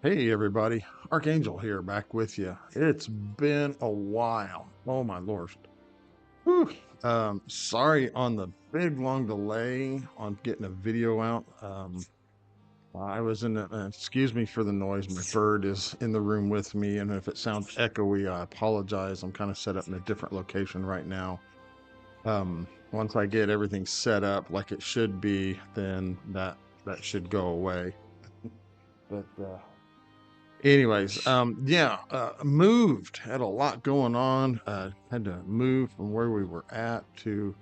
Hey everybody, Archangel here, back with you. It's been a while. Oh my lord. Whew. Sorry on the big long delay on getting a video out. I was in excuse me for the noise. My bird is in the room with me, and if it sounds echoey, I apologize. I'm kind of set up in a different location right now. Once I get everything set up like it should be, then that should go away. But anyways, yeah, moved, had a lot going on. Had to move from where we were at to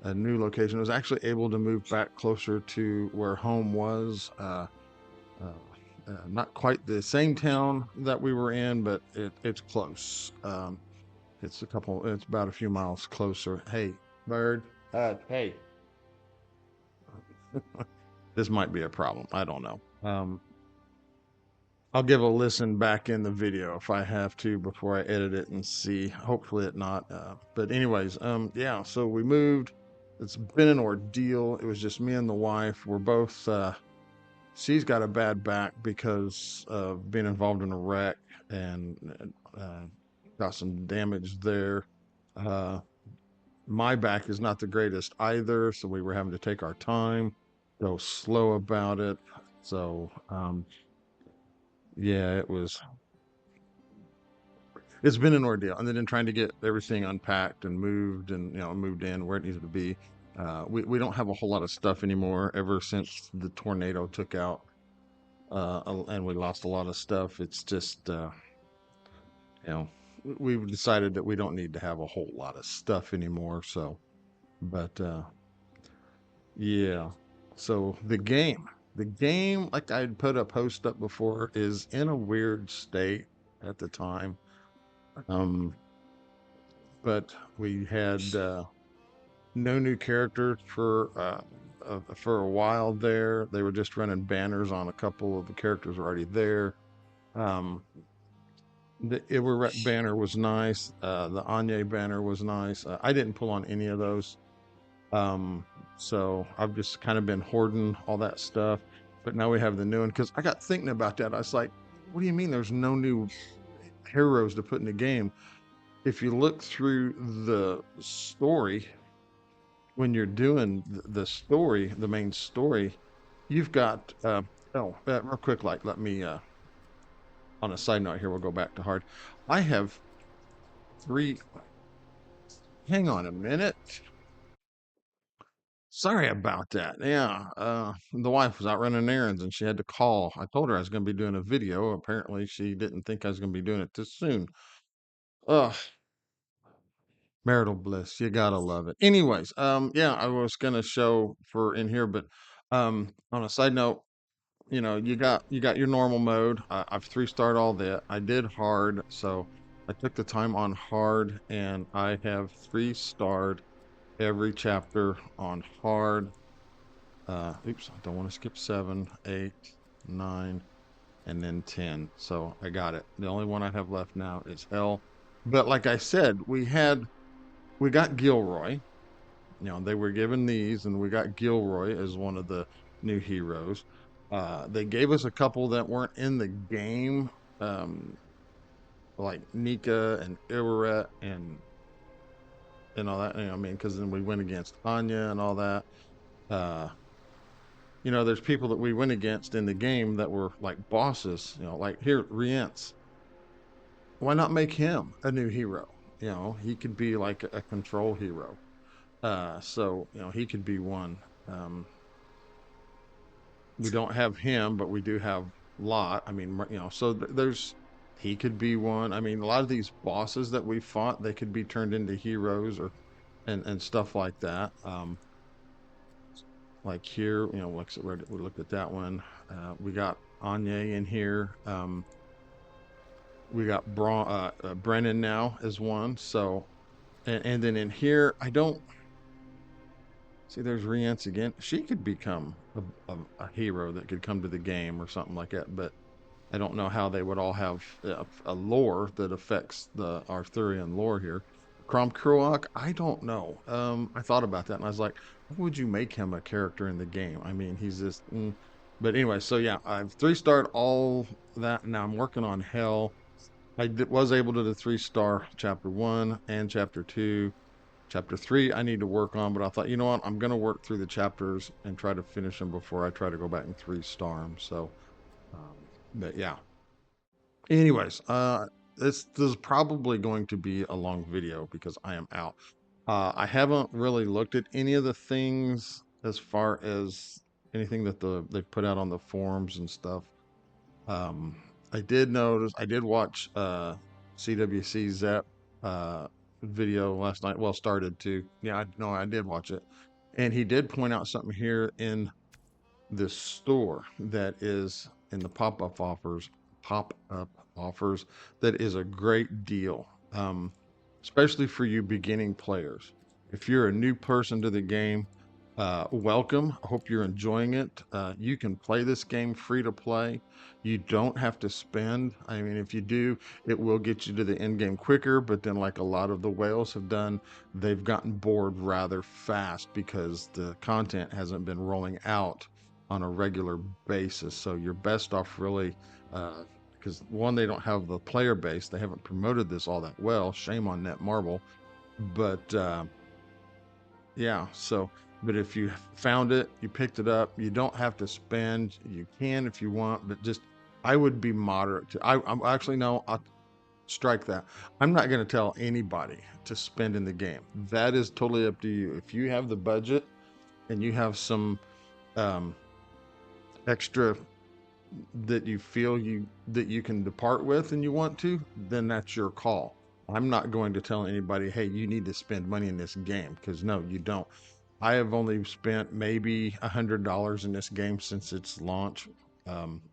a new location. I was actually able to move back closer to where home was. Uh, Not quite the same town that we were in, but it's close. It's about a few miles closer. Hey, bird. Hey, this might be a problem. I don't know. I'll give a listen back in the video if I have to before I edit it and see. Hopefully it not. But anyways, yeah. So we moved. It's been an ordeal. It was just me and the wife. We're both. She's got a bad back because of being involved in a wreck and got some damage there. Uh, my back is not the greatest either, so we were having to take our time, go slow about it. So yeah, it's been an ordeal. And then trying to get everything unpacked and moved and moved in where it needed to be. We don't have a whole lot of stuff anymore ever since the tornado took out and we lost a lot of stuff. It's just you know we've decided that we don't need to have a whole lot of stuff anymore. So, but yeah. So the game, like I'd put a post up before, is in a weird state at the time. Um, but we had no new characters for a while there. They were just running banners on a couple of the characters already there. Um, the Iwaret banner was nice. The Anya banner was nice. I didn't pull on any of those. Um, so I've just kind of been hoarding all that stuff. But now we have the new one because I got thinking about that. I was like, what do you mean there's no new heroes to put in the game? If you look through the story, when you're doing the story, the main story, you've got real quick, like let me on a side note here, we'll go back to hard. I have three. Hang on a minute. Sorry about that. Yeah, the wife was out running errands and she had to call. I told her I was going to be doing a video. Apparently, she didn't think I was going to be doing it this soon. Ugh, marital bliss. You gotta love it. Anyways, yeah, I was gonna show for in here, but on a side note, you got your normal mode. I've three starred all that. I did hard, so I took the time on hard, and I have three starred every chapter on hard. Oops, I don't want to skip 7, 8, 9, and then 10. So I got it. The only one I have left now is hell. But like I said, we got Gilroy. They were given these, and we got Gilroy as one of the new heroes. They gave us a couple that weren't in the game, um, like Nika and Iwaret and all that. I mean, because then we went against Anya and all that. Uh, there's people that we went against in the game that were like bosses. Like here, Rience. Why not make him a new hero? He could be like a control hero. So he could be one. Um, we don't have him, but we do have Lot. I mean, so there's he could be one. I mean, a lot of these bosses that we fought, they could be turned into heroes or and stuff like that. Like here, we looked at that one. We got Anya in here. We got Brennan now as one. So and then in here, I don't see. There's Rience again. She could become a hero that could come to the game or something like that, but I don't know how they would all have a lore that affects the Arthurian lore here. Crom Cruach, I don't know. I thought about that and I was like, how would you make him a character in the game? I mean, he's just. But anyway, so yeah, I've 3-starred all that. Now I'm working on Hell. Was able to do 3-star chapter 1 and chapter 2. Chapter 3 I need to work on, but I thought, you know what, I'm going to work through the chapters and try to finish them before I try to go back and 3-star them. So but yeah, anyways, this is probably going to be a long video because I am out. I haven't really looked at any of the things as far as anything that they've put out on the forums and stuff. um I did watch CWC Zep video last night. Well, started to. Yeah, no, I did watch it. And he did point out something here in this store that is in the pop-up offers, that is a great deal, especially for you beginning players. If you're a new person to the game, welcome. I hope you're enjoying it. You can play this game free to play. You don't have to spend. I mean, if you do, it will get you to the end game quicker, but then, like a lot of the whales have done, they've gotten bored rather fast because the content hasn't been rolling out on a regular basis. So you're best off really, because one, they don't have the player base. They haven't promoted this all that well. Shame on Netmarble. But yeah, so, but if you found it, you picked it up, you don't have to spend. You can if you want, but just, I would be moderate to, I'm actually, no, I'll strike that. I'm not going to tell anybody to spend in the game. That is totally up to you. If you have the budget and you have some um, extra that you feel that you can depart with and you want to, then that's your call. I'm not going to tell anybody, hey, you need to spend money in this game, because no, you don't. I have only spent maybe $100 in this game since its launch.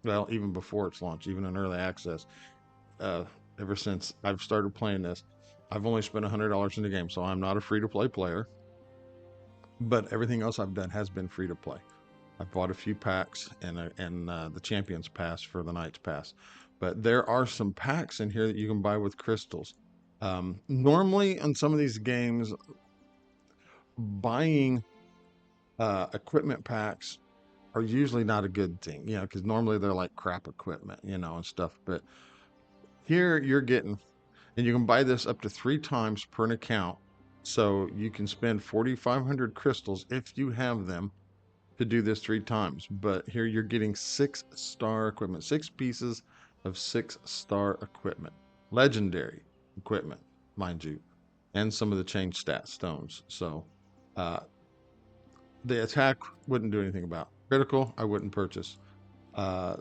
Well, even before its launch, even in early access. Uh, Ever since I've started playing this, I've only spent $100 in the game. So I'm not a free to play player, but everything else I've done has been free to play. I've bought a few packs and the Champions Pass for the Knights Pass, but there are some packs in here that you can buy with crystals. Normally, on some of these games, buying equipment packs are usually not a good thing, because normally they're like crap equipment, and stuff. But here you're getting, and you can buy this up to 3 times per an account, so you can spend 4,500 crystals if you have them to do this 3 times. But here you're getting 6-star equipment, 6 pieces of 6-star equipment, legendary equipment, mind you, and some of the change stat stones. So uh, the attack wouldn't do anything about. Critical, I wouldn't purchase.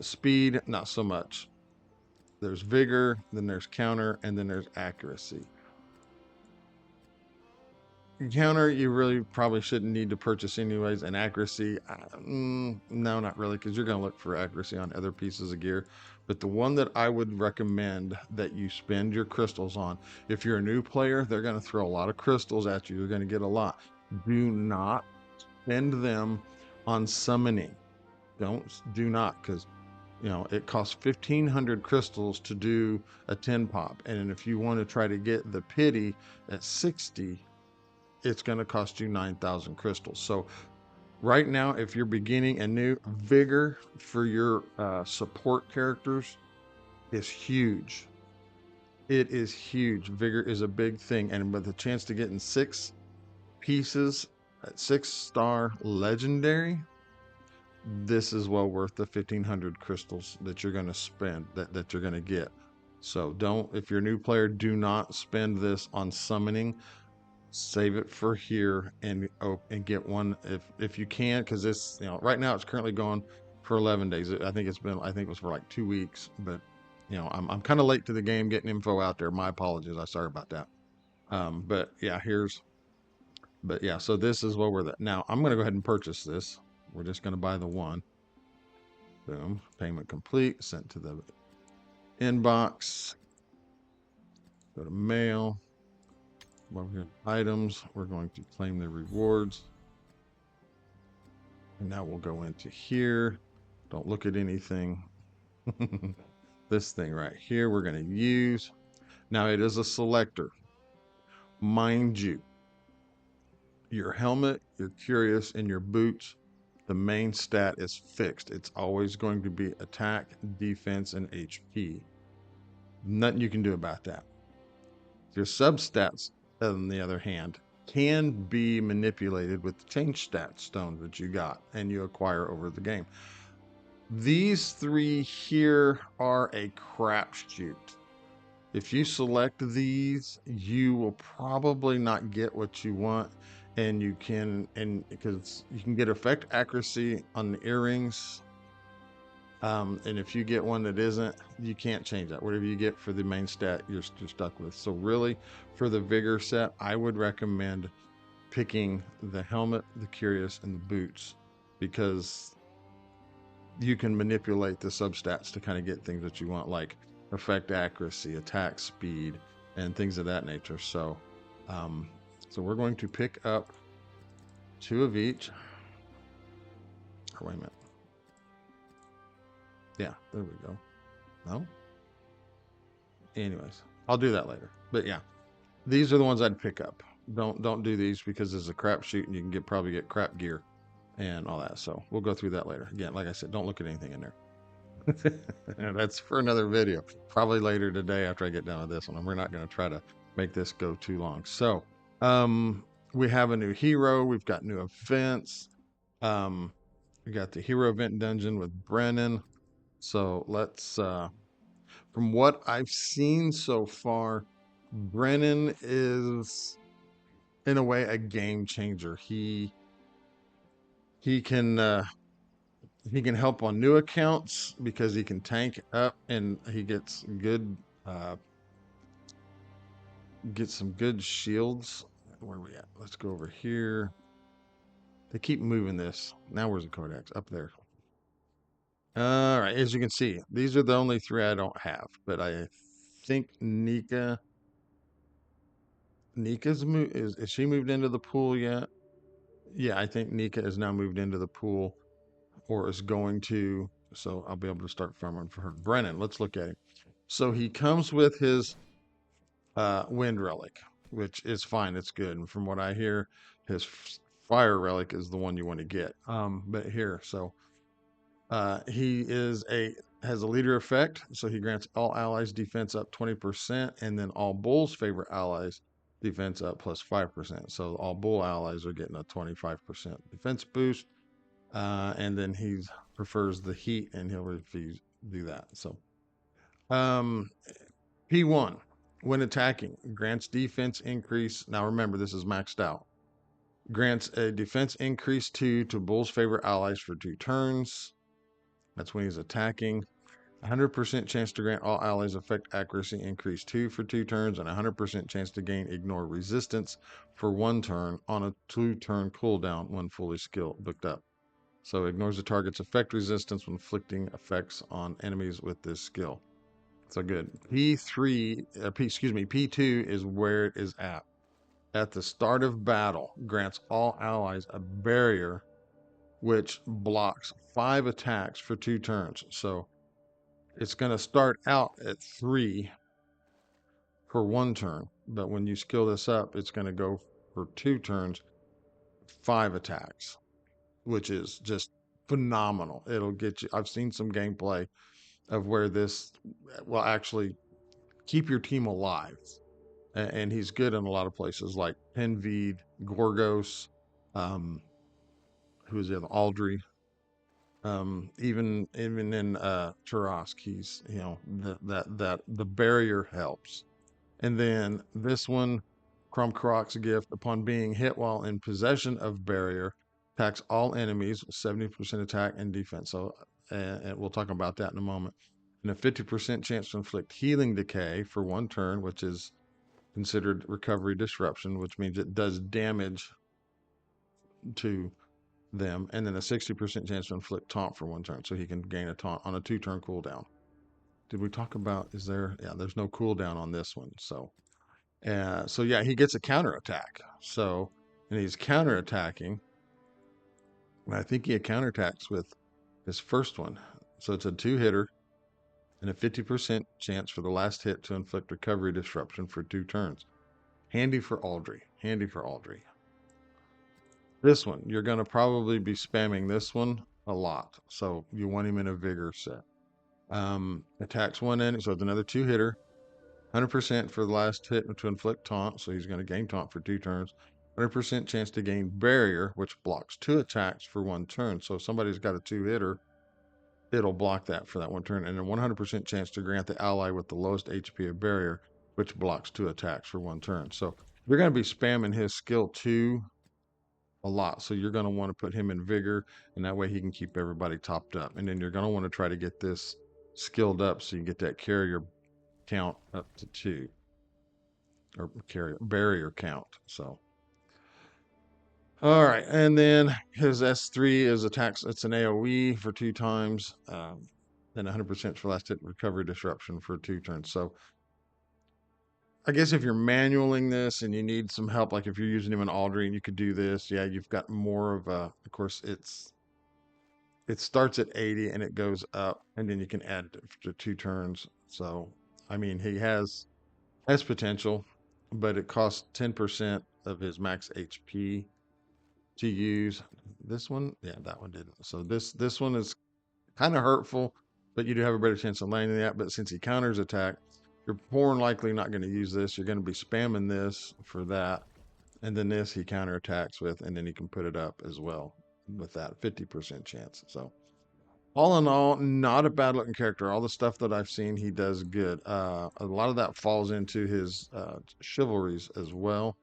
Speed, not so much. There's vigor, then there's counter, and then there's accuracy. Counter, you really probably shouldn't need to purchase anyways. And accuracy, no, not really, because you're going to look for accuracy on other pieces of gear. But the one that I would recommend that you spend your crystals on, if you're a new player, they're going to throw a lot of crystals at you. You're going to get a lot. Do not spend them on summoning. Do not, because it costs 1,500 crystals to do a 10 pop. And if you want to try to get the pity at 60, it's going to cost you 9,000 crystals. So right now, if you're beginning and new, vigor for your support characters is huge. It is huge. Vigor is a big thing. And with the chance to get in 6 pieces at 6-star legendary, this is well worth the 1,500 crystals that you're going to spend, that you're going to get. So don't, if you're a new player, do not spend this on summoning. Save it for here and get one if you can, because this, right now it's currently going for 11 days. I think it was for like 2 weeks, but I'm kind of late to the game getting info out there. My apologies. I'm sorry about that. But yeah, so this is what we're at. Now I'm going to go ahead and purchase this. We're just going to buy the one. Boom. Payment complete. Sent to the inbox. Go to mail. Items. We're going to claim the rewards. And now we'll go into here. Don't look at anything. This thing right here we're going to use. Now it is a selector. Mind you, your helmet, your Curious, and your boots The main stat is fixed. It's always going to be attack, defense, and HP. Nothing you can do about that. Your substats, on the other hand, can be manipulated with the change stat stone that you got and you acquire over the game. These three here are a crapshoot. If you select these, you will probably not get what you want, and because you can get effect accuracy on the earrings. And if you get one that isn't, you can't change that. Whatever you get for the main stat, you're stuck with. So really, for the vigor set, I would recommend picking the helmet, the cuirass, and the boots, because you can manipulate the substats to kind of get things that you want, like effect accuracy, attack speed, and things of that nature. So, so we're going to pick up 2 of each. Or wait a minute. Yeah, there we go. No? Anyways, I'll do that later. But yeah, these are the ones I'd pick up. Don't do these because it's a crapshoot and you can probably get crap gear and all that. So we'll go through that later. Again, like I said, don't look at anything in there. That's for another video, probably later today after I get done with this one. And we're not going to try to make this go too long. So we have a new hero. We've got new events. We got the hero event dungeon with Brennan. So let's, from what I've seen so far, Brennan is in a way a game changer. He can help on new accounts because he can tank up and he gets some good shields. Where are we at? Let's go over here. They keep moving this. Now where's the codex? Up there. All right, as you can see, these are the only 3 I don't have, but I think Nika's is she moved into the pool yet? Yeah, I think Nika is now moved into the pool or is going to, so I'll be able to start farming for her. Brennan, let's look at him. So he comes with his wind relic, which is fine, it's good. And from what I hear, his fire relic is the one you want to get. But here, so he has a leader effect, so he grants all allies defense up 20%, and then all bulls favorite allies defense up plus 5%. So all bull allies are getting a 25% defense boost, and then he prefers the heat, and he'll refuse do that. So, P1, when attacking, grants defense increase. Now remember, this is maxed out. Grants a defense increase 2 to bull's favorite allies for 2 turns. That's when he's attacking. 100% chance to grant all allies effect accuracy increase 2 for 2 turns, and 100% chance to gain ignore resistance for 1 turn on a 2-turn cooldown when fully booked up. So ignores the target's effect resistance when inflicting effects on enemies with this skill. So good. P2 is where it is at. At the start of battle, grants all allies a barrier which blocks 5 attacks for 2 turns. So it's going to start out at 3 for 1 turn, but when you skill this up, it's going to go for 2 turns, 5 attacks, which is just phenomenal. It'll get you. I've seen some gameplay of where this will actually keep your team alive, and he's good in a lot of places like Penveed, Gorgos, who's the other Aldry. Even in Tarask, he's the barrier helps. And then this one, Kromkrok's gift, upon being hit while in possession of barrier, attacks all enemies with 70% attack and defense. So, and we'll talk about that in a moment. And a 50% chance to inflict healing decay for 1 turn, which is considered recovery disruption, which means it does damage to them, and then a 60% chance to inflict taunt for 1 turn, so he can gain a taunt on a 2-turn cooldown. Did we talk about, there's no cooldown on this one. So yeah, he gets a counterattack. So, and he's counterattacking, and I think he counterattacks with his first one. So it's a 2-hitter and a 50% chance for the last hit to inflict recovery disruption for 2 turns. Handy for Aldry. This one, you're going to probably be spamming this one a lot. So you want him in a vigor set. Attacks one enemy, so it's another two hitter. 100% for the last hit to inflict taunt, so he's going to gain taunt for 2 turns. 100% chance to gain barrier, which blocks 2 attacks for 1 turn. So if somebody's got a two hitter, it'll block that for that 1 turn. And then 100% chance to grant the ally with the lowest HP of barrier, which blocks 2 attacks for 1 turn. So you're going to be spamming his skill 2 a lot. So you're going to want to put him in vigor, and that way he can keep everybody topped up. And then you're going to want to try to get this skilled up so you get that carrier count up to 2, or carrier barrier count. So all right, and then his S3 is attacks. It's an AOE for 2 times, and 100% for last hit recovery disruption for 2 turns. So I guess if you're manualing this and you need some help, like if you're using him in Aldrine, you could do this. Yeah, you've got more of a. Of course, it starts at 80 and it goes up, and then you can add to 2 turns. So I mean, he has potential, but it costs 10% of his max HP to use. This one, yeah, that one didn't. So this one is kind of hurtful, but you do have a better chance of landing that. But since he counters attack, you're more than likely not going to use this. You're going to be spamming this for that, and then this he counterattacks with, and then he can put it up as well with that 50% chance. So all in all, not a bad looking character. All the stuff that I've seen, he does good. A lot of that falls into his chivalries as well.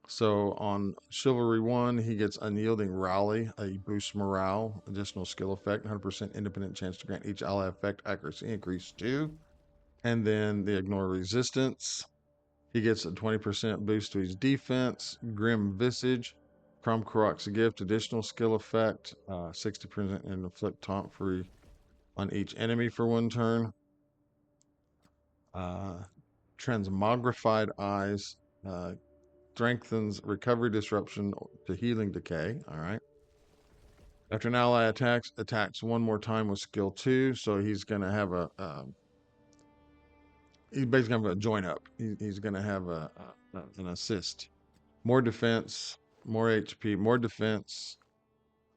So on Chivalry 1, he gets Unyielding Rally, a boost morale, additional skill effect, 100% independent chance to grant each ally effect accuracy increase 2. And then the Ignore Resistance. He gets a 20% boost to his defense, Grim Visage, Crom Korok's Gift, additional skill effect, 60% and inflict taunt free on each enemy for 1 turn. Uh, Transmogrified Eyes, strengthens recovery disruption to healing decay. All right. After an ally attacks one more time with skill 2, so he's going to have he's basically going to have a join up. He's going to have an assist, more defense, more HP, more defense,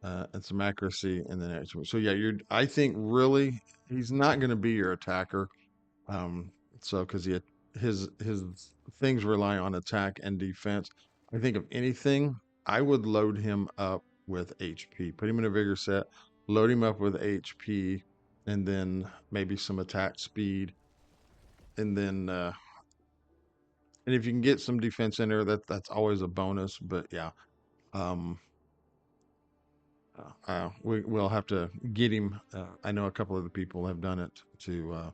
and some accuracy, and then HP. So yeah, I think really he's not going to be your attacker. Um, so because his things rely on attack and defense. I think if anything, I would load him up with HP. Put him in a vigor set, load him up with HP, and then maybe some attack speed, and then and if you can get some defense in there, that's always a bonus. But yeah, um, we'll have to get him. I know a couple of the people have done it to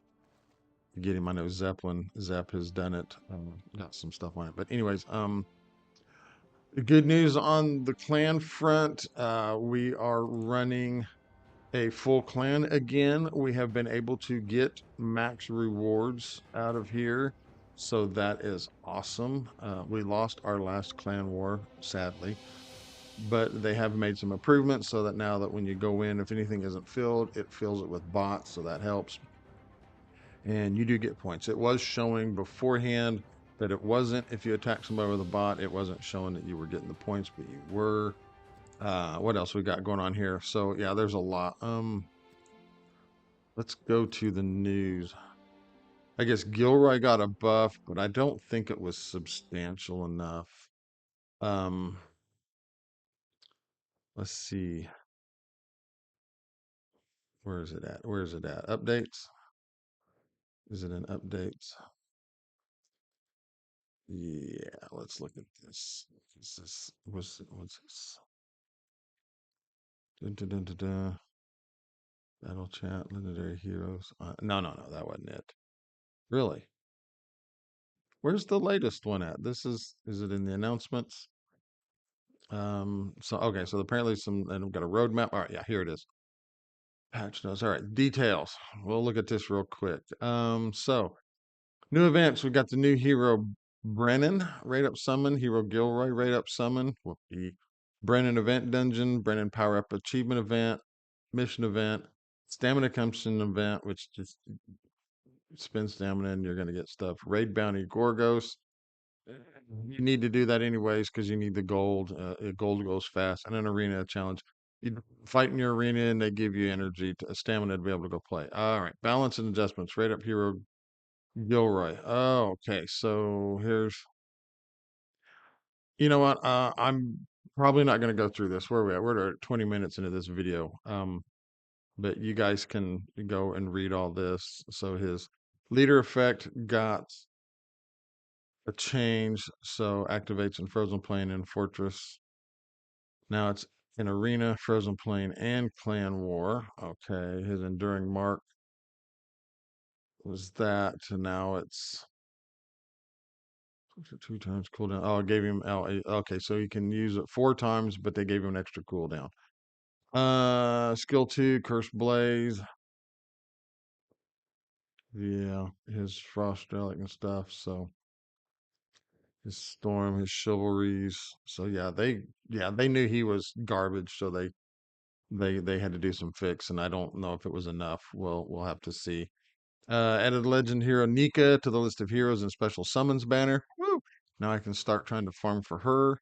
get him. I know Zepp has done it. Got some stuff on it. But anyways, good news on the clan front. We are running a full clan again. We have been able to get max rewards out of here. So that is awesome. We lost our last clan war, sadly, but they have made some improvements so that now that when you go in, if anything isn't filled, it fills it with bots. So that helps. And you do get points. It was showing beforehand that it wasn't, if you attack somebody with a bot, it wasn't showing that you were getting the points, but you were. What else we got going on here? So yeah, there's a lot. Let's go to the news. I guess Gilroy got a buff, but I don't think it was substantial enough. Um, let's see. Where is it at? Where is it at? Updates? Is it in updates? Yeah, let's look at this. Is this what's this? Dun, dun, dun, dun, dun. Battle chat, legendary heroes. No, that wasn't it. Really? Where's the latest one at? Is it in the announcements? So okay, so apparently and we've got a roadmap. All right, yeah, here it is. Patch notes. All right, details. We'll look at this real quick. So new events. We got the new hero Brennan rate up summon, hero Gilroy rate up summon. Whoopee. Brennan event dungeon, Brennan power up achievement event, mission event, stamina consumption event, which just spend stamina and you're gonna get stuff. Raid bounty Gorgos, You need to do that anyways because you need the gold. Gold goes fast. And an arena challenge. You fight in your arena and they give you energy, stamina to be able to go play. All right. Balance and adjustments. Rate up hero Gilroy. Oh, okay. So here's, you know what? I'm probably not going to go through this. Where are we at? We're at 20 minutes into this video. But you guys can go and read all this. So his leader effect got a change. So activates in Frozen Plain and Fortress. Now it's in Arena, Frozen Plain, and Clan War. Okay, his Enduring Mark was that. And now it's 2 times cooldown. Oh, it gave him. Okay, so he can use it 4 times, but they gave him an extra cooldown. Skill 2, Curse Blaze. Yeah, his Frost Relic and stuff. So his Storm, his Chivalries. So yeah, they knew he was garbage, so they had to do some fix, and I don't know if it was enough. We'll have to see. Added legend hero Nika to the list of heroes and special summons banner. Woo! Now I can start trying to farm for her.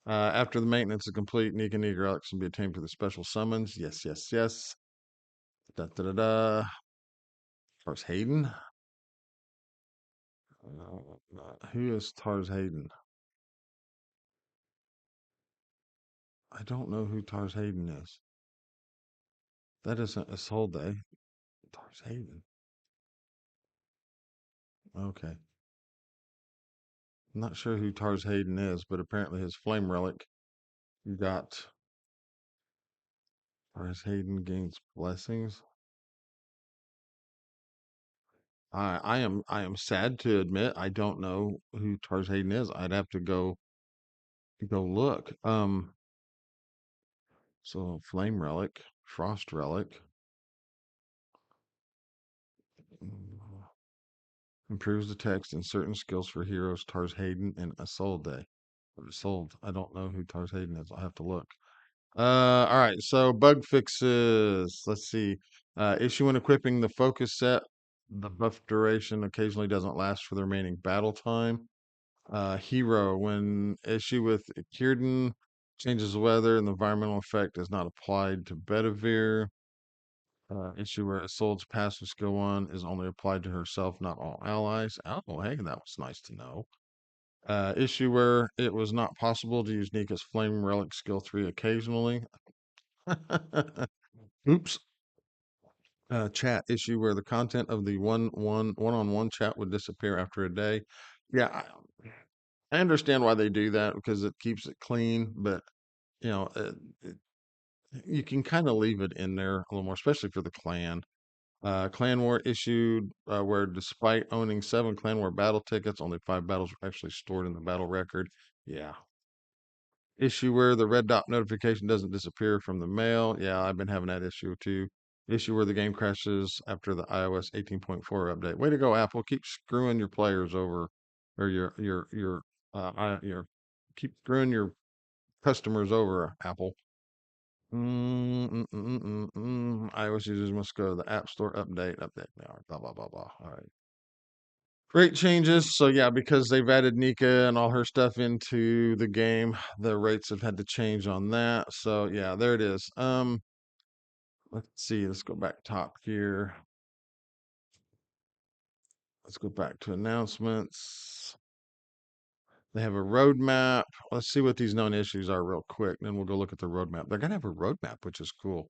After the maintenance is complete, Nika Nika relics can be obtained for the special summons. Yes, yes, yes. Da da da da. Tars Hayden. Who is Tars Hayden? I don't know who Tars Hayden is. That isn't a Soul Day. Tars Hayden. Okay. I'm not sure who Tars Hayden is, but apparently his flame relic got Tars Hayden gains blessings. I am sad to admit I don't know who Tars Hayden is. I'd have to go look. So flame relic, frost relic, mm, improves the text and certain skills for heroes. Tars Hayden and Isolde. Sold. I don't know who Tars Hayden is. I'll have to look. All right. So bug fixes. Let's see. Issue when equipping the focus set. The buff duration occasionally doesn't last for the remaining battle time. Hero, when issue with Kierden changes the weather and the environmental effect is not applied to Bedivere. Issue where Isolde's passive skill 1 is only applied to herself, not all allies. Oh, hey, that was nice to know. Issue where it was not possible to use Nika's Flame Relic skill 3 occasionally. Oops. Chat issue where the content of the one-on-one chat would disappear after a day. Yeah, I understand why they do that because it keeps it clean, but you know, you can kind of leave it in there a little more, especially for the clan. Clan War issued where despite owning 7 Clan War battle tickets, only 5 battles were actually stored in the battle record. Yeah. Issue where the red dot notification doesn't disappear from the mail. Yeah, I've been having that issue too. Issue where the game crashes after the iOS 18.4 update. Way to go, Apple. Keep screwing your players over, or your keep screwing your customers over, Apple. iOS users must go to the App Store update now. Blah blah blah blah. All right. Great changes. So yeah, because they've added Nika and all her stuff into the game, the rates have had to change on that. So yeah, there it is. Let's see. Let's go back top here. Let's go back to announcements. They have a roadmap. Let's see what these known issues are real quick. Then we'll go look at the roadmap. They're gonna have a roadmap, which is cool.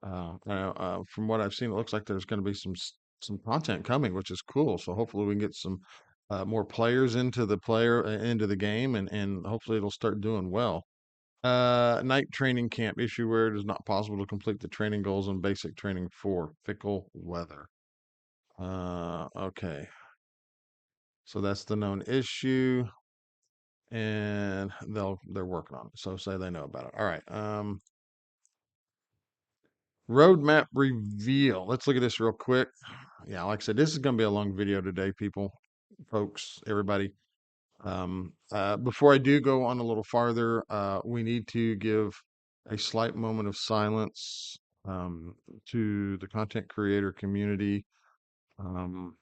From what I've seen, it looks like there's going to be some content coming, which is cool. So hopefully we can get some more players into the game, and hopefully it'll start doing well. Night training camp issue where it is not possible to complete the training goals in basic training for fickle weather. Okay, so that's the known issue, and they're working on it. So say they know about it. All right. Roadmap reveal. Let's look at this real quick. Yeah, like I said, this is going to be a long video today, people, folks, everybody. Before I do go on a little farther, we need to give a slight moment of silence to the content creator community. Um,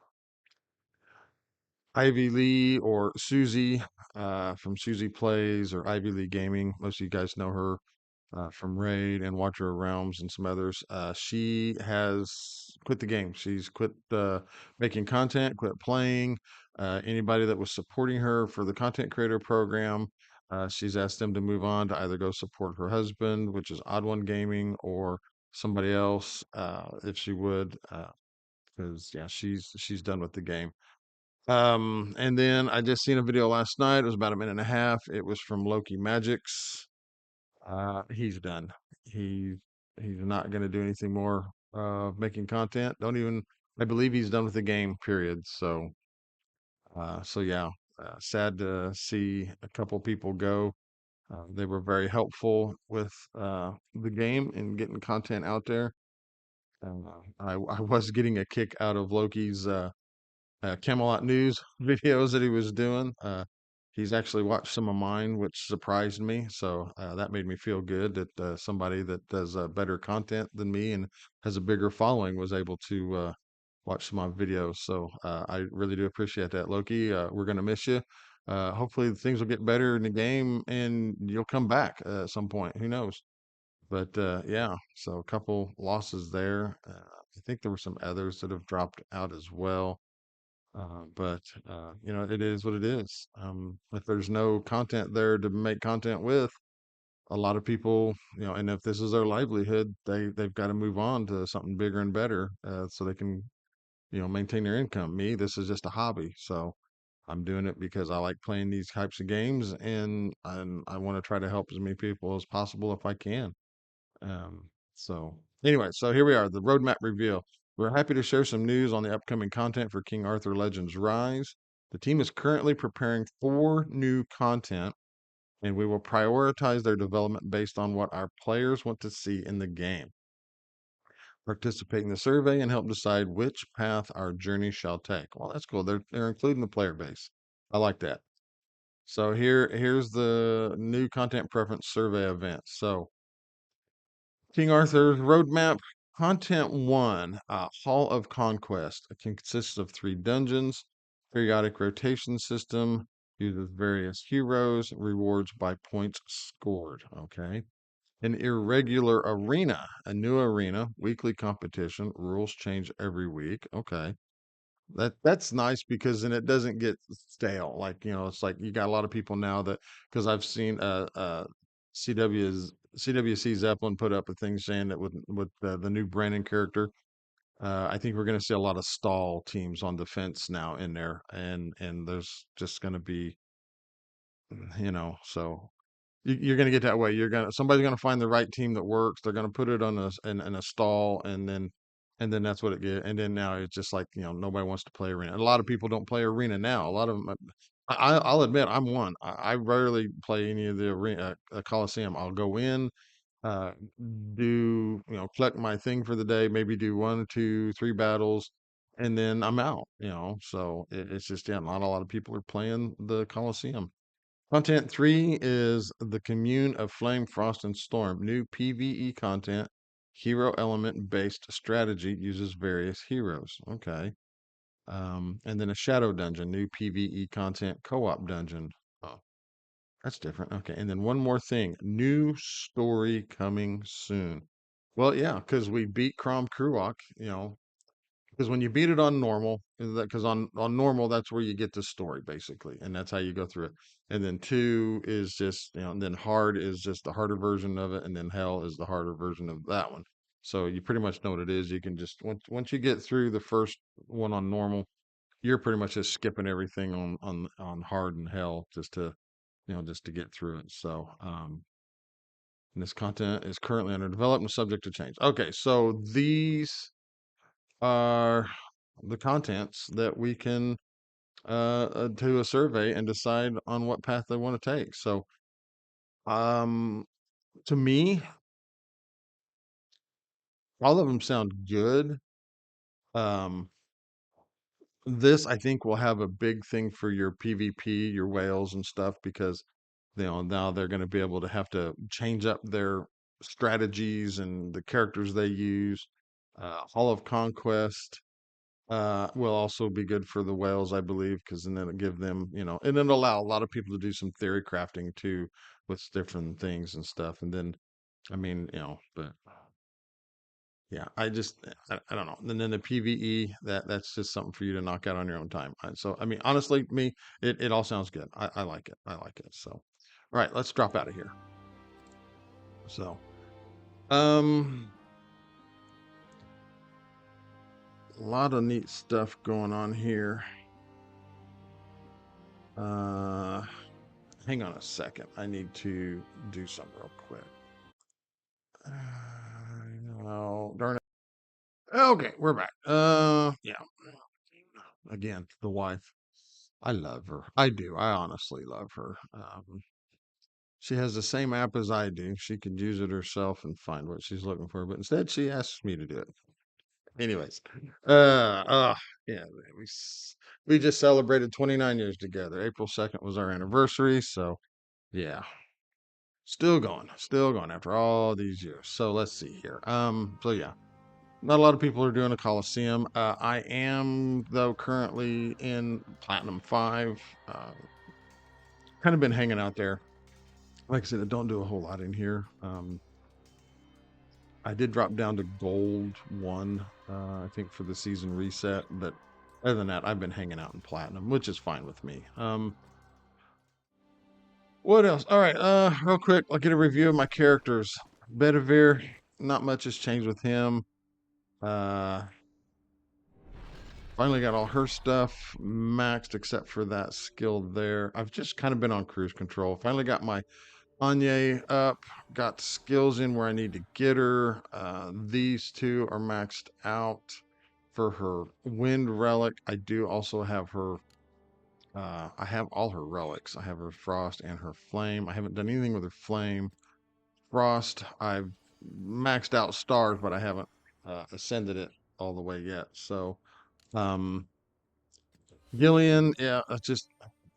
Ivy Lee or Susie from Susie Plays or Ivy Lee Gaming. Most of you guys know her from Raid and Watcher of Realms and some others. She has quit the game. She's quit making content, quit playing. Anybody that was supporting her for the content creator program, she's asked them to move on to either go support her husband, which is Odd One Gaming, or somebody else, if she would, because yeah, she's done with the game. And then I just seen a video last night. It was about a minute and a half. It was from Loki Magics. He's done. He he's not going to do anything more making content. Don't even. I believe he's done with the game. Period. So yeah. Sad to see a couple people go. They were very helpful with the game and getting content out there. I was getting a kick out of Loki's Camelot News videos that he was doing. He's actually watched some of mine, which surprised me. So that made me feel good that somebody that does better content than me and has a bigger following was able to watch some of my videos. So I really do appreciate that, Loki. We're going to miss you. Hopefully things will get better in the game and you'll come back at some point. Who knows? But yeah, so a couple losses there. I think there were some others that have dropped out as well. But you know, it is what it is. If there's no content there to make content with, a lot of people, you know, and if this is their livelihood, they've got to move on to something bigger and better, so they can, you know, maintain their income. Me, this is just a hobby, so I'm doing it because I like playing these types of games, and I want to try to help as many people as possible if I can. So anyway, so here we are, the roadmap reveal. We're happy to share some news on the upcoming content for King Arthur Legends Rise. The team is currently preparing 4 new content, and we will prioritize their development based on what our players want to see in the game. Participate in the survey and help decide which path our journey shall take. Well, that's cool. They're including the player base. I like that. So here's the new content preference survey event. So King Arthur's roadmap, content one, Hall of Conquest. It consists of 3 dungeons, periodic rotation system, uses various heroes, rewards by points scored. Okay. An irregular arena, a new arena, weekly competition, rules change every week. Okay. That's nice because then it doesn't get stale. Like, you know, it's like you got a lot of people now that because I've seen CWC Zeppelin put up a thing saying that with the new Brandon character, I think we're going to see a lot of stall teams on defense now in there, and there's just going to be, you know, so you're going to get that way. Somebody's going to find the right team that works. They're going to put it on in a stall, and then that's what it get. And then now it's just like, you know, nobody wants to play arena. And a lot of people don't play arena now. A lot of them. I'll admit I'm one. I rarely play any of the arena Coliseum. I'll go in, uh, do, you know, collect my thing for the day. Maybe do 1, 2, 3 battles, and then I'm out. You know, so it's just, yeah, not a lot of people are playing the Coliseum. Content 3 is the Commune of Flame, Frost, and Storm. New PvE content, hero element based strategy uses various heroes. Okay. And then a Shadow Dungeon, new PvE content, co op dungeon. Oh, that's different. Okay. And then one more thing, new story coming soon. Well, yeah, because we beat Crom Kruok, you know, because when you beat it on normal, because on normal that's where you get the story basically, and that's how you go through it. And then 2 is just, you know, and then hard is just the harder version of it, and then hell is the harder version of that one. So you pretty much know what it is. You can just once you get through the first one on normal, you're pretty much just skipping everything on hard and hell just to, you know, just to get through it. So and this content is currently under development, subject to change. Okay, so these are the contents that we can do a survey and decide on what path they want to take. So, um, to me, all of them sound good. Um, this I think will have a big thing for your PvP, your whales and stuff, because, you know, now they're going to be able to have to change up their strategies and the characters they use. Hall of Conquest. will also be good for the whales, I believe, because then it'll give them, and it'll allow a lot of people to do some theory crafting too with different things and stuff. And then, I mean, but yeah, I don't know. And then the PVE, that's just something for you to knock out on your own time. So, I mean, honestly, me, it all sounds good. I like it. I like it. So, all right, let's drop out of here. So, um, a lot of neat stuff going on here. Uh, Hang on a second. I need to do something real quick. Oh, darn it. Okay, we're back. Yeah. Again, the wife. I love her. I do. I honestly love her. She has the same app as I do. She could use it herself and find what she's looking for, but instead she asks me to do it. Anyways, yeah, we just celebrated 29 years together. April 2nd was our anniversary, so yeah, still going after all these years. So let's see here. So yeah, not a lot of people are doing a Coliseum. I am though currently in Platinum 5. Kind of been hanging out there. Like I said, I don't do a whole lot in here. I did drop down to Gold 1, I think, for the season reset. But other than that, I've been hanging out in Platinum, which is fine with me. What else? All right, real quick, I'll get a review of my characters. Bedivere, not much has changed with him. Uh, Finally got all her stuff maxed except for that skill there. I've just kind of been on cruise control. Finally got my Anya up, got skills in where I need to get her. These two are maxed out for her wind relic. I do also have her. I have all her relics. I have her frost and her flame. I haven't done anything with her flame. Frost, I've maxed out stars, but I haven't ascended it all the way yet. So, um, Gillian, yeah,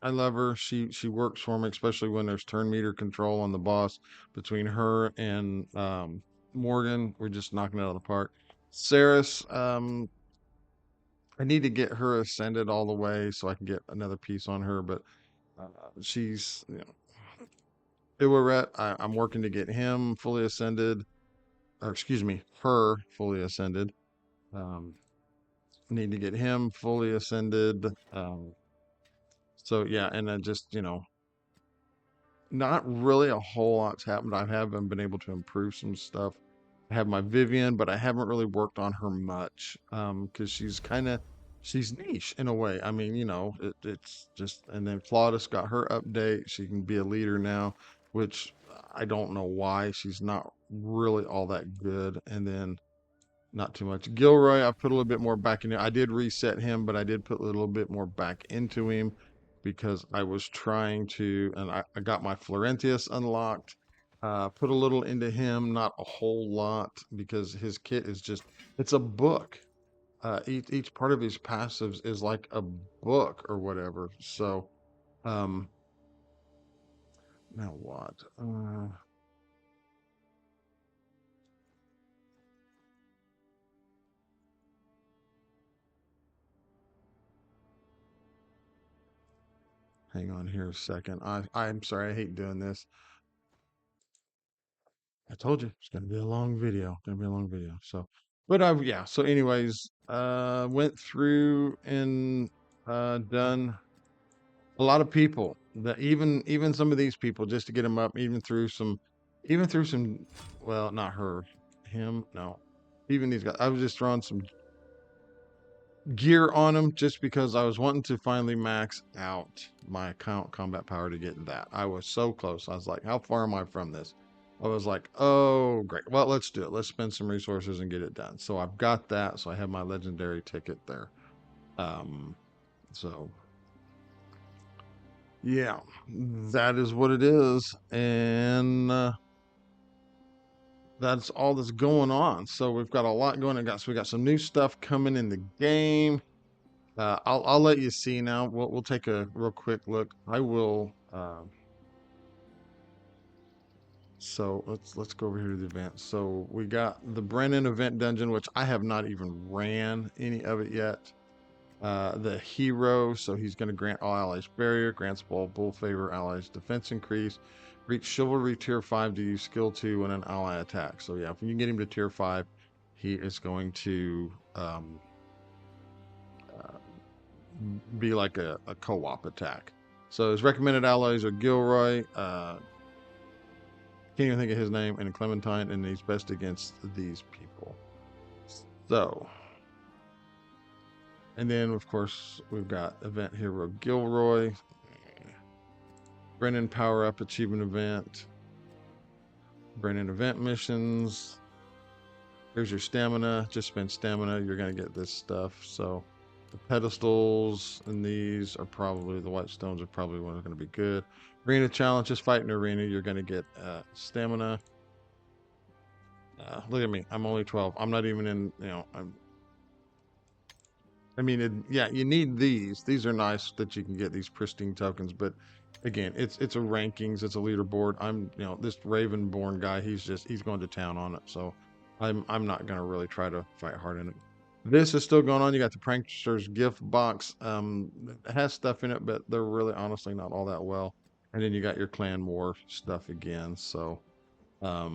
I love her. She works for me, especially when there's turn meter control on the boss. Between her and Morgan, we're just knocking it out of the park. Saris, I need to get her ascended all the way so I can get another piece on her, but uh, she's, Iwaret, I'm working to get him fully ascended, or excuse me, her fully ascended. Um, Need to get him fully ascended. So yeah, and then just not really a whole lot's happened. I haven't been able to improve some stuff. I have my Vivian, but I haven't really worked on her much because she's niche in a way. I mean, it's just, and then Claudius got her update. She can be a leader now, which I don't know why she's not really all that good. And then not too much. Gilroy, I put a little bit more back in it. I did reset him, but I did put a little bit more back into him because I was trying to, and I got my Florentius unlocked. Put a little into him, not a whole lot, because his kit is just, it's a book. Each part of his passives is like a book or whatever. So, um, now what? Hang on here a second. I'm sorry, I hate doing this. I told you it's gonna be a long video. Gonna be a long video. So, but yeah. So, anyways, went through and done a lot of people. That even some of these people just to get them up, even through some. Well, not her, him. No, even these guys. I was just throwing some gear on them just because I was wanting to finally max out my account combat power to get that. I was so close. I was like, how far am I from this? I was like, oh, great. Well, let's do it. Let's spend some resources and get it done. So I've got that. So I have my legendary ticket there. Um, so yeah, that is what it is. And that's all that's going on. So we've got a lot going on. So we got some new stuff coming in the game. I'll let you see now. We'll take a real quick look. I will. So let's go over here to the event. So we got the Brennan event dungeon, which I have not even ran any of it yet. The hero, so he's going to grant all allies barrier, grants bull favor allies defense increase, reach chivalry tier 5 to use skill 2 when an ally attacks. So yeah, if you get him to tier 5, he is going to uh, be like a co-op attack. So his recommended allies are Gilroy, can't even think of his name, and Clementine, and he's best against these people. So, and then of course we've got event hero Gilroy, Brennan power up achievement event, Brennan event missions. Here's your stamina. Just spend stamina. You're gonna get this stuff. So the pedestals and these are probably, the white stones are probably one going to be good. Arena challenge, just fight in arena. You're going to get stamina. Look at me. I'm only 12. I'm not even in, I mean, yeah, you need these. These are nice that you can get these pristine tokens, but again, it's a rankings, it's a leaderboard. I'm, this Ravenborn guy, he's going to town on it. So I'm not going to really try to fight hard in it. This is still going on. You got the Prankster's gift box. It has stuff in it, but they're really honestly not all that well. And then you got your clan war stuff again. So, yeah,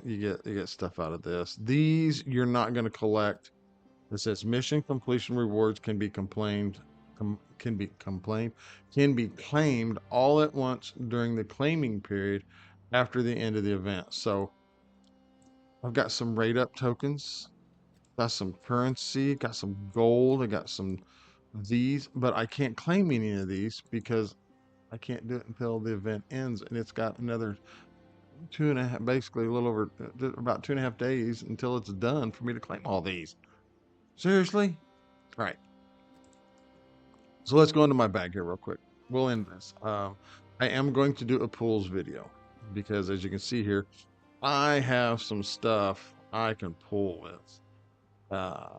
you get stuff out of this. These you're not going to collect. It says mission completion rewards can be complained, can be claimed all at once during the claiming period after the end of the event. So I've got some rate up tokens, got some currency, got some gold, I got some these, but I can't claim any of these because I can't do it until the event ends, and it's got another 2.5, basically a little over about 2.5 days until it's done for me to claim all these. Seriously? All right. So let's go into my bag here real quick. We'll end this. I am going to do a pools video because, as you can see here, I have some stuff I can pull with.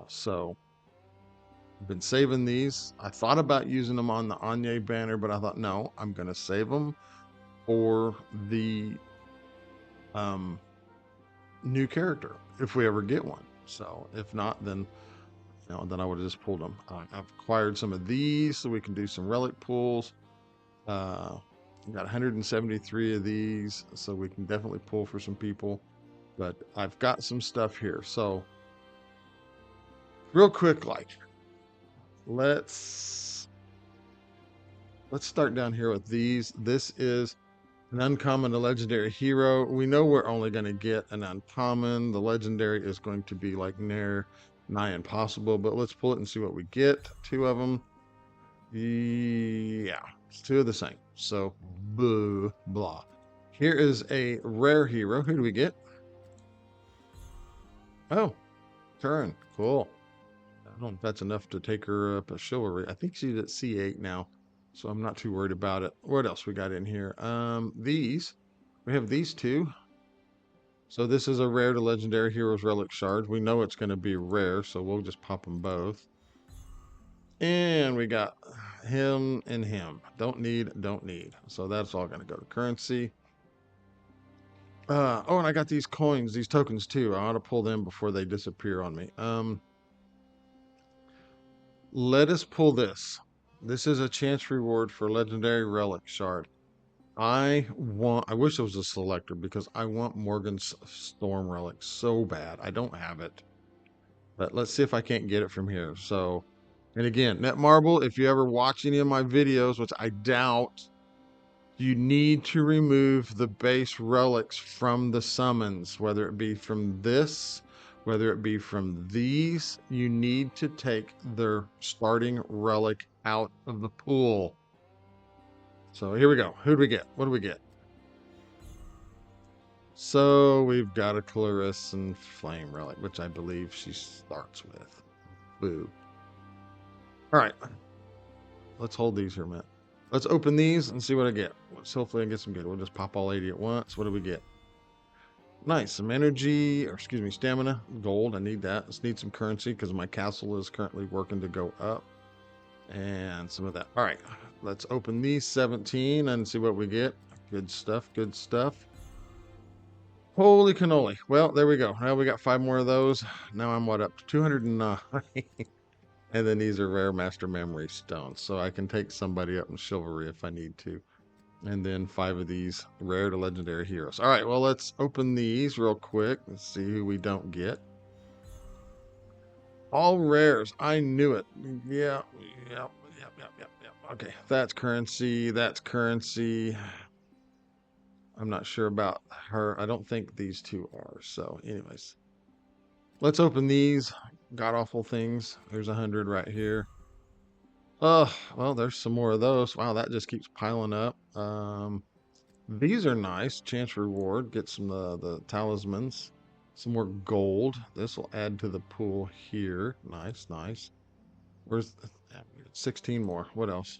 So I've been saving these. I thought about using them on the Anya banner, but I thought, no, I'm going to save them for the new character if we ever get one. So if not, then then I would have just pulled them. I've acquired some of these so we can do some relic pulls. Got 173 of these, so we can definitely pull for some people. But I've got some stuff here. So real quick, let's start down here with these. This is an uncommon, a legendary hero. We know we're only going to get an uncommon. The legendary is going to be like nigh impossible, but let's pull it and see what we get. 2 of them. Yeah, it's 2 of the same. So, blah. Here is a rare hero. Who do we get? Oh, Curran. Cool. I don't know if that's enough to take her up a chivalry. I think she's at C8 now, so I'm not too worried about it. What else we got in here? We have these 2. So this is a rare to legendary heroes relic shard. We know it's going to be rare, so we'll just pop them both. And we got him and him. Don't need. So that's all going to go to currency. Oh, and I got these coins, these tokens too. I ought to pull them before they disappear on me. Let us pull this. This is a chance reward for legendary relic shard. I wish it was a selector because I want Morgan's Storm relic so bad. I don't have it. But let's see if I can't get it from here. So, and again, Netmarble, if you ever watch any of my videos, which I doubt, you need to remove the base relics from the summons, whether it be from this, whether it be from these. You need to take their starting relic out of the pool. So here we go. Who do we get? What do we get? So we've got a Clarissa Flame relic, which I believe she starts with. Boo. All right. Let's hold these here a minute. Let's open these and see what I get. Hopefully I get some good. We'll just pop all 80 at once. What do we get? Nice. Some energy, or excuse me, stamina, gold. I need that. Let's need some currency because my castle is currently working to go up. And some of that. All right. Let's open these 17 and see what we get. Good stuff. Good stuff. Holy cannoli. Well, there we go. Now we got 5 more of those. Now I'm what, up to 209. And then these are rare master memory stones. So I can take somebody up in chivalry if I need to. And then 5 of these rare to legendary heroes. All right, well, let's open these real quick. Let's see who we don't get. All rares. I knew it. Yeah, yep. Okay, that's currency. That's currency. I'm not sure about her. I don't think these two are. So, anyways, let's open these god awful things. There's 100 right here. Oh, well, there's some more of those. Wow, that just keeps piling up. These are nice. Chance reward. Get some the talismans. Some more gold. This will add to the pool here. Nice, nice. Where's 16 more? What else?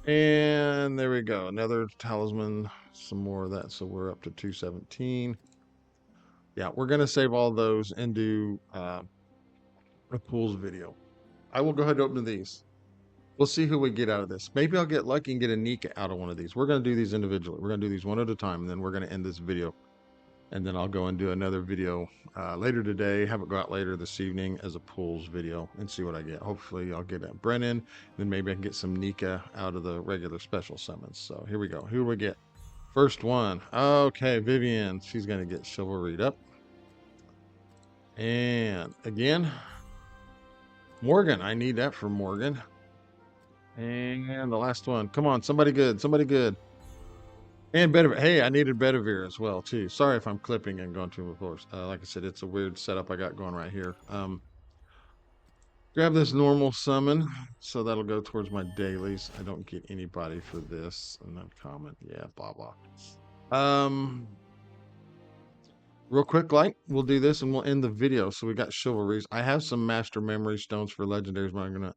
And there we go. Another talisman. Some more of that. So we're up to 217. Yeah, we're gonna save all those and do a pools video. I will go ahead and open these. We'll see who we get out of this. Maybe I'll get lucky and get a Nika out of one of these. We're gonna do these individually. We're gonna do these one at a time, and then we're gonna end this video. And then I'll go and do another video later today. Have it go out later this evening as a pools video and see what I get. Hopefully I'll get a Brennan. Then maybe I can get some Nika out of the regular special summons. So here we go. Who do we get? First one. Okay, Vivian. She's gonna get chivalried up. And again, Morgan. I need that for Morgan. And the last one. Come on, somebody good. Somebody good. And Bedivere. Hey, I needed Bedivere as well, too. Sorry if I'm clipping and going too close. Like I said, it's a weird setup I got going right here. Grab this normal summon. So that'll go towards my dailies. I don't get anybody for this. And then comment. Yeah, blah, blah. Real quick, like, we'll do this and we'll end the video. So we got chivalries. I have some master memory stones for legendaries, but I'm gonna.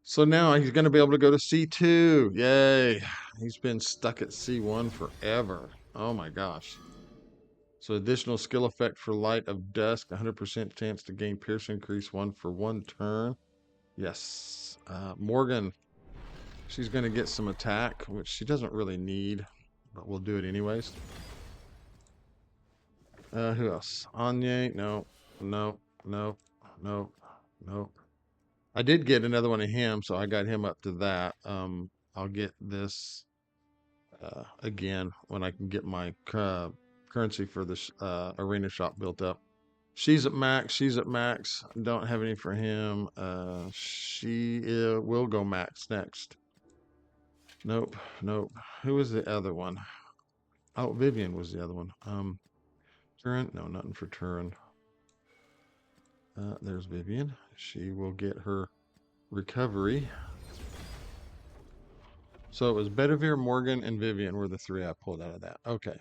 So now he's gonna be able to go to C2. Yay! He's been stuck at C1 forever. Oh my gosh. So additional skill effect for Light of Dusk, 100% chance to gain Pierce increase 1 for 1 turn. Yes. Morgan, she's gonna get some attack, which she doesn't really need, but we'll do it anyways. Who else? Anya? No, no, no, no, no. I did get another one of him, so I got him up to that. I'll get this again when I can get my currency for this arena shop built up. She's at max. She's at max. Don't have any for him. She will go max next. Nope, nope. Who was the other one? Oh, Vivian was the other one. Turin? No, nothing for Turin. There's Vivian. She will get her recovery. So it was Bedivere, Morgan, and Vivian were the 3 I pulled out of that. Okay.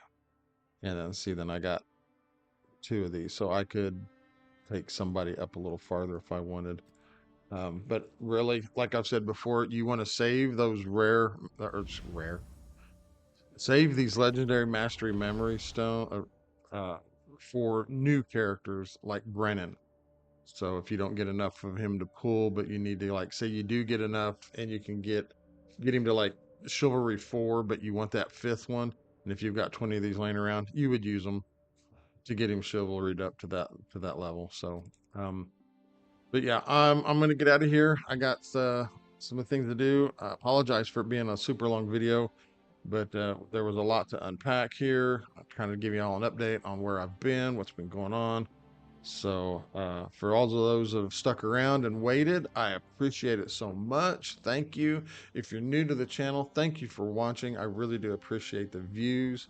And then see, then I got 2 of these. So I could take somebody up a little farther if I wanted. But really, like I've said before, you want to save those save these legendary mastery memory stone for new characters like Brennan. So if you don't get enough of him to pull, but you need to, like, say you do get enough and you can get him to like chivalry 4, but you want that 5th one, and if you've got 20 of these laying around, you would use them to get him chivalried up to that level. So but yeah, I'm gonna get out of here. I got some things to do. I apologize for it being a super long video, but there was a lot to unpack here. I'm trying to give you all an update on where I've been, what's been going on. So for all of those that have stuck around and waited, I appreciate it so much. Thank you. If you're new to the channel, thank you for watching. I really do appreciate the views.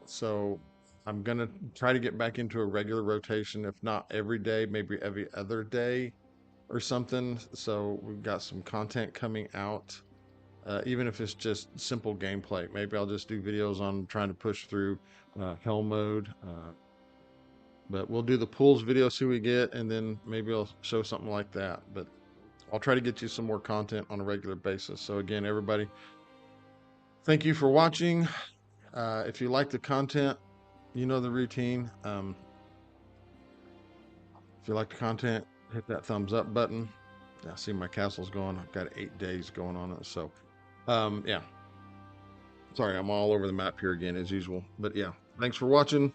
So I'm going to try to get back into a regular rotation, if not every day, maybe every other day or something. So we've got some content coming out, even if it's just simple gameplay. Maybe I'll just do videos on trying to push through hell mode. But we'll do the pools video, see what we get, and then maybe I'll show something like that. But I'll try to get you some more content on a regular basis. So again, everybody, thank you for watching. If you like the content, you know the routine. If you like the content, hit that thumbs up button. Yeah, see my castle's going. I've got 8 days going on it. So yeah. Sorry, I'm all over the map here again as usual. But yeah, thanks for watching.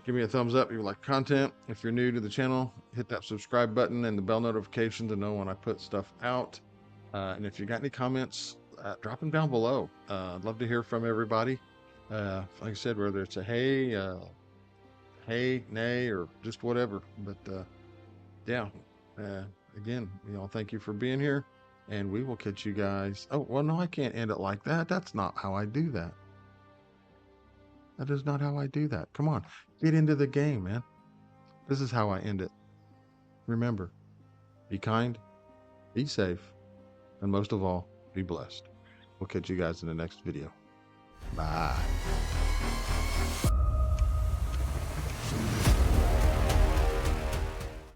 Give me a thumbs up if you like content. If you're new to the channel, hit that subscribe button and the bell notification to know when I put stuff out. And if you got any comments, drop them down below. I'd love to hear from everybody. Like I said, whether it's a hey, nay, or just whatever. But yeah, again, thank you for being here, and we will catch you guys. Oh, well, no, I can't end it like that. That's not how I do that. That is not how I do that. Come on, get into the game, man. This is how I end it. Remember, be kind, be safe, and most of all, be blessed. We'll catch you guys in the next video. Bye.